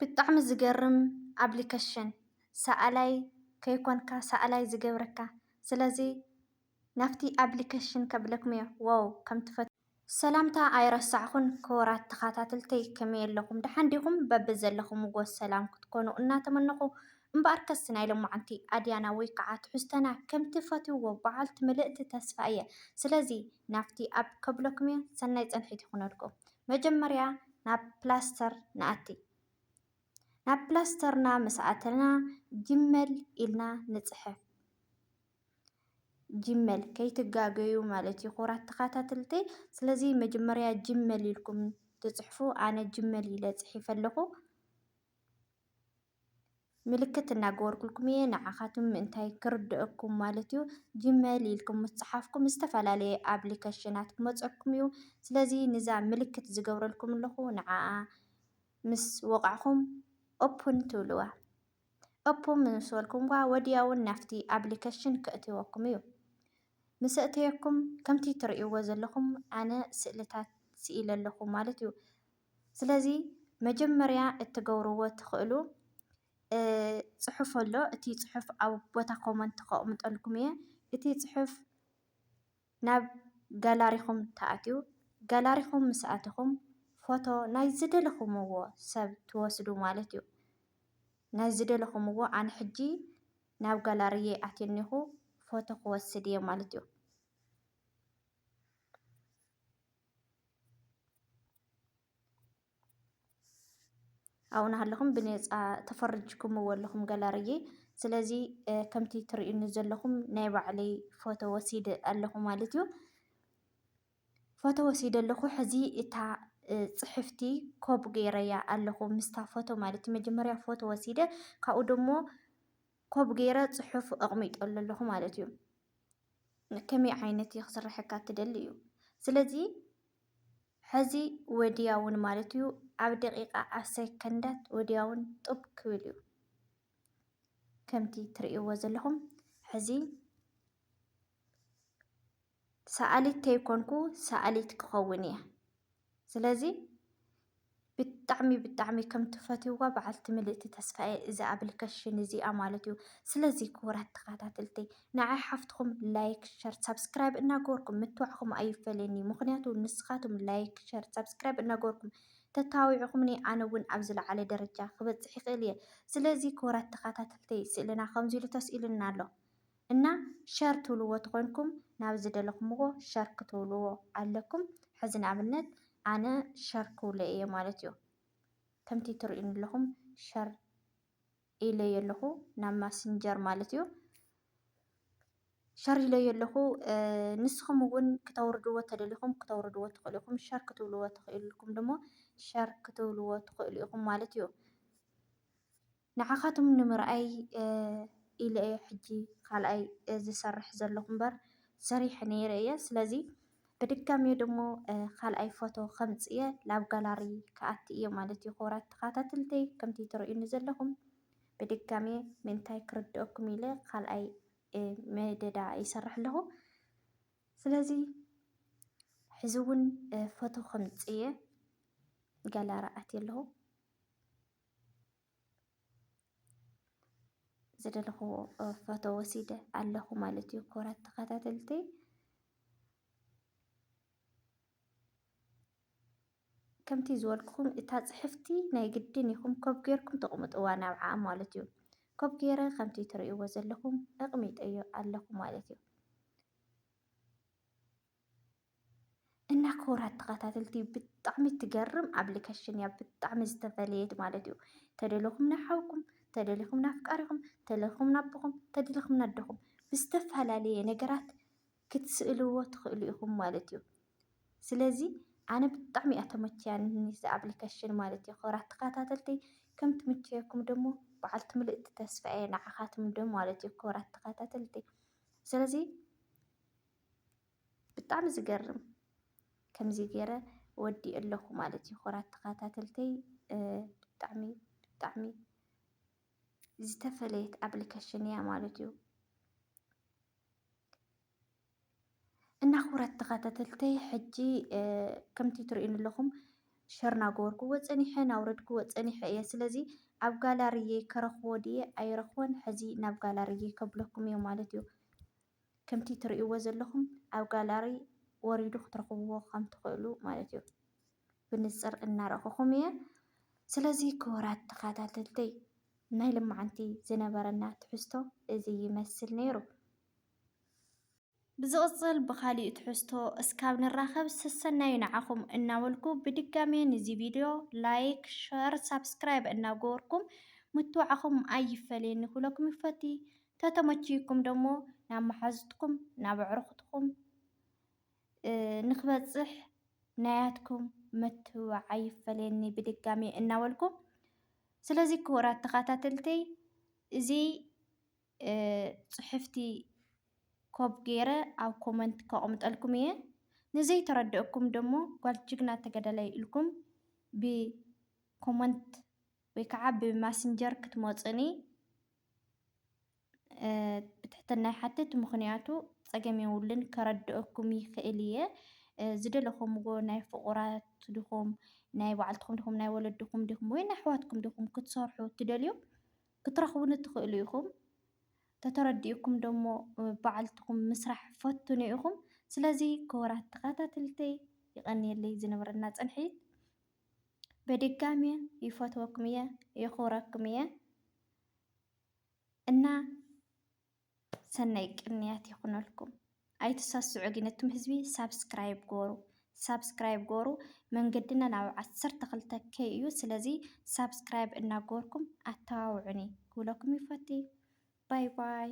ብጣዕሚ ዝገርም ኣፕሊኬሽን ሰኣላይ ከይኮንካ ሰኣላይ ዝገብረካ። ስለዚ ናብቲ ኣፕሊኬሽን ከብለኩም እየ ዋው ከም ትፈቱ ሰላምታ ኣይረሳዕኹን ክቡራት ተኸታተልተይ ከመይ ኣለኹም ድሓን ዲኹም በቢዘለኹምዎ ሰላም ክትኮኑ እናተመነኹ እምበኣር ከስ ናይ ሎማዓንቲ ኣድያና ወይ ከዓ ትሕዝቶና ከም ትፈትውዎ በዓልቲ ምልእቲ ተስፋ እየ። ስለዚ ናብቲ ኣብ ከብለኩም እየ ሰናይ ፀንሒት ይኹነልኩም። መጀመርያ ናብ ፕላስተር ንኣቲ ናብ ፕላስተርና ምስ ኣተና ጅመል ኢልና ንፅሕፍ ጅመል ከይትጋገዩ ማለት እዩ ክቡራት ተኸታተልተይ። ስለዚ መጀመርያ ጅመል ኢልኩም ትፅሕፉ ኣነ ጅመል ኢለ ፅሒፈ ኣለኹ ምልክት እናገበርኩልኩም እየ ንዓኻትኩም ምእንታይ ክርድአኩም ማለት እዩ። ጅመል ኢልኩም ምስ ፀሓፍኩም ዝተፈላለየ ኣፕሊኬሽናት ክመፀኩም እዩ። ስለዚ ንዛ ምልክት ዝገብረልኩም ኣለኹ ንዓዓ ምስ ወቃዕኹም ኦፕን ትብልዋ። ኦፕን ምስ በልኩምዋ ወዲያውን ናፍቲ ኣፕሊኬሽን ከእትወኩም እዩ። ምስ ኣተየኩም ከምቲ ትርእይዎ ዘለኹም ኣነ ስእልታት ስኢለ ኣለኹ ማለት እዩ። ስለዚ መጀመርያ እትገብርዎ ትኽእሉ ፅሑፍ ኣሎ። እቲ ፅሑፍ ኣብ ቦታ ኮመንት ከቕምጠልኩም እየ። እቲ ፅሑፍ ናብ ጋላሪኹም ተኣትዩ ጋላሪኹም ምስ ኣተኹም ፎቶ ናይ ዝደለኹምዎ ሰብ ትወስዱ ማለት እዩ። ናይ ዝደለኹምዎ ኣነ ሕጂ ናብ ጋላርየ ኣትየ እኒኹ ፎቶ ክወስድ እየ ማለት እዩ። ኣብኡ ናሃለኹም ብነፃ ተፈርጅኩምዎ ኣለኹም ጋላርየ። ስለዚ ከምቲ ትርእዩኒ ዘለኹም ናይ ባዕለይ ፎቶ ወሲደ ኣለኹ ማለት እዩ። ፎቶ ወሲደ ኣለኹ ሕዚ እታ ፅሕፍቲ ኮብ ገይረያ ኣለኹ ምስታ ፎቶ ማለት እዩ። መጀመርያ ፎቶ ወሲደ ካብኡ ደሞ ኮብ ገይረ ፅሑፍ ኣቕሚጠሉ ኣለኹ ማለት እዩ። ከመይ ዓይነት እዩ ክስርሐካ ትደሊ እዩ። ስለዚ ሕዚ ወዲያውን ማለት እዩ ኣብ ደቂቓ ኣብ ሰከንዳት ወዲያውን ጡብ ክብል እዩ። ከምቲ ትርእይዎ ዘለኹም ሕዚ ሰኣሊት ተይኮንኩ ሰኣሊት ክኸውን እየ። ስለዚ ብጣዕሚ ከም ትፈትውዋ በዓልቲ ምልእቲ ተስፋ እየ እዛ ኣፕሊኬሽን እዚኣ ማለት እዩ። ስለዚ ክቡራት ተኸታተልተይ ንዓይ ሓፍትኩም ላይክ ሸር ሳብስክራይብ እናገበርኩም ምትዋዕኹም ኣይፈለየኒ። ምክንያቱ ንስኻትኩም ላይክ ሸር ሳብስክራይብ እናገበርኩም ተታዊዕኹምኒ ኣነ እውን ኣብ ዝለዓለ ደረጃ ክበፅሕ ይኽእል እየ። ስለዚ ክቡራት ተኸታተልተይ ስእልና ከምዚ ኢሉ ተስኢሉና ኣሎ እና ሸር ትብልዎ ተኮይንኩም ናብ ዝደለኹምዎ ሸር ክትብልዎ ኣለኩም። ሕዚ ንኣብነት ኣነ ሸር ክብሎ እየ ማለት እዩ። ከምቲ ትርእዩኒ ኣለኹም ሸር ኢለየ ኣለኹ ናብ ማስንጀር ማለት እዩ። ሸር ኢለየ ኣለኹ ንስኹም እውን ክተውርድዎ ተደሊኹም ክተውርድዎ ትኽእሉ ኢኹም። ሸር ክትብልዎ ትኽእሉ ኢልኩም ደሞ ሸር ክትብልዎ ትኽእሉ ኢኹም ማለት እዩ። ንዓኻትኩም ንምርኣይ ኢለ እየ ሕጂ ካልኣይ ዝሰርሕ ዘለኹ እምበር ሰሪሐ ነይረ እየ። ስለዚ ብድጋሚ ደሞ ካልኣይ ፎቶ ከምፅእ እየ ናብ ጋላሪ ከኣቲ እየ ማለት እዩ። ክቡራት ተኸታተልተይ ከምቲ ትርእዩኒ ዘለኹም ብድጋሚ ምንታይ ክርድአኩም ኢለ ካልኣይ መደዳ ይሰርሕ ኣለኹ። ስለዚ ሕዚ እውን ፎቶ ከምፅእ እየ ጋላሪ ኣትየ ኣለኹ ዝደለኽዎ ፎቶ ወሲደ ኣለኹ ማለት እዩ። ክቡራት ተኸታተልተይ ከምቲ ዝበልኩኹም እታ ፅሕፍቲ ናይ ግድን ኢኹም ኮብ ጌርኩም ተቕምጥዋ ናብዓ ማለት እዩ። ኮብ ገይረ ከምቲ ትርእይዎ ዘለኹም ኣቕሚጠዮ ኣለኹ ማለት እዩ። እና ክቡራት ተኸታተልቲ ብጣዕሚ ትገርም ኣፕሊኬሽን እያ ብጣዕሚ ዝተፈለየት ማለት እዩ። ተደለኹም ናሓውኩም ተደሊኹም ናፍቃሪኹም ተደሊኹም ናቦኹም ተደሊኹም ናደኹም ብዝተፈላለየ ነገራት ክትስእልዎ ትኽእሉ ኢኹም ማለት እዩ። ስለዚ ኣነ ብጣዕሚ እያ ተመችያኒ እዛ ኣፕሊኬሽን ማለት እዩ። ክቡራት ተኸታተልተይ ከም ትምችየኩም ደሞ በዓልቲ ምልእቲ ተስፋ እየ ንዓኻትኩም ደሞ ማለት እዩ። ክቡራት ተኸታተልተይ ስለዚ ብጣዕሚ ዝገርም ከምዚ ገይረ ወዲእ ኣለኹ ማለት እዩ። ክቡራት ተኸታተልተይ ብጣዕሚ ዝተፈለየት ኣፕሊኬሽን እያ ማለት እዩ። እና ክቡራት ተኸታተልተይ ሕጂ ከምቲ ትርእዩኒ ኣለኹም ሸር እናገበርክዎ ፀኒሐ ናውረድክዎ ፀኒሐ እየ። ስለዚ ኣብ ጋላርየ ከረኽቦ ድየ ኣይረኽቦን ሕዚ ናብ ጋላርየ ከብለኩም እየ ማለት እዩ። ከምቲ ትርእይዎ ዘለኹም ኣብ ጋላሪ ወሪዱ ክትረኽብዎ ከም ትኽእሉ ማለት እዩ። ብንፅር እናረኸኹም እየ። ስለዚ ክቡራት ተኸታተልተይ ናይ ልምዓንቲ ዝነበረና ትሕዝቶ እዚ ይመስል ነይሩ። ብዝቕፅል ብካሊእ ትሕዝቶ እስካብ ንራኸብ ሰሰናይ ንዓኹም እናበልኩ ብድጋሜ ነዚ ቪድዮ ላይክ፣ ሸር፣ ሳብስክራይብ እናገበርኩም ምትዋዕኹም ኣይፈለየኒ ክብለኩም ይፈቲ። ተተመቺኩም ደሞ ናብ መሓዙትኩም ናብ ኣዕሩኽትኩም ንክበፅሕ ናያትኩም ምትዋዕ ኣይፈለየኒ ብድጋሜ እናበልኩ ስለዚ ክቡራት ተኸታተልተይ እዚ ፅሕፍቲ ኮብ ገይረ ኣብ ኮመንት ከቕምጠልኩም እየ። ንዘይተረድአኩም ደሞ ጓል ጅግና ተጋዳላይ ኢልኩም ብኮመንት ወይ ከዓ ብማስንጀር ክትመፁኒ ብትሕትና ይሓትት። ምክንያቱ ፀገም የብሉን ከረድአኩም ይኽእል እየ። ዝደለኹምዎ ናይ ፍቑራት ዲኹም ናይ ባዕልትኩም ዲኹም ናይ ወለድኩም ዲኹም ወይ ናይ ኣሕዋትኩም ዲኹም ክትሰርሑ ትደልዩ ክትረኽቡኒ ትኽእሉ ኢኹም። ተተረዲእኩም ደሞ ባዕልትኩም ምስራሕ ፈቱኑ ኢኹም። ስለዚ ክቡራት ተኸታተልተይ ይቐኒየለይ ዝነበረና ፀንሒት በድጋሚ ይፈትወኩም እየ የኽብረኩም እየ እና ሰናይ ቅንያት ይኹነልኩም። ኣይትሳስዑ ግን እቱም ህዝቢ ሳብስክራይብ ገበሩ ሳብስክራይብ ገበሩ። መንገድና ናብ 12K እዩ። ስለዚ ሳብስክራይብ እናገበርኩም ኣተባብዑኒ ክብለኩም ይፈቲ። ባይ ባይ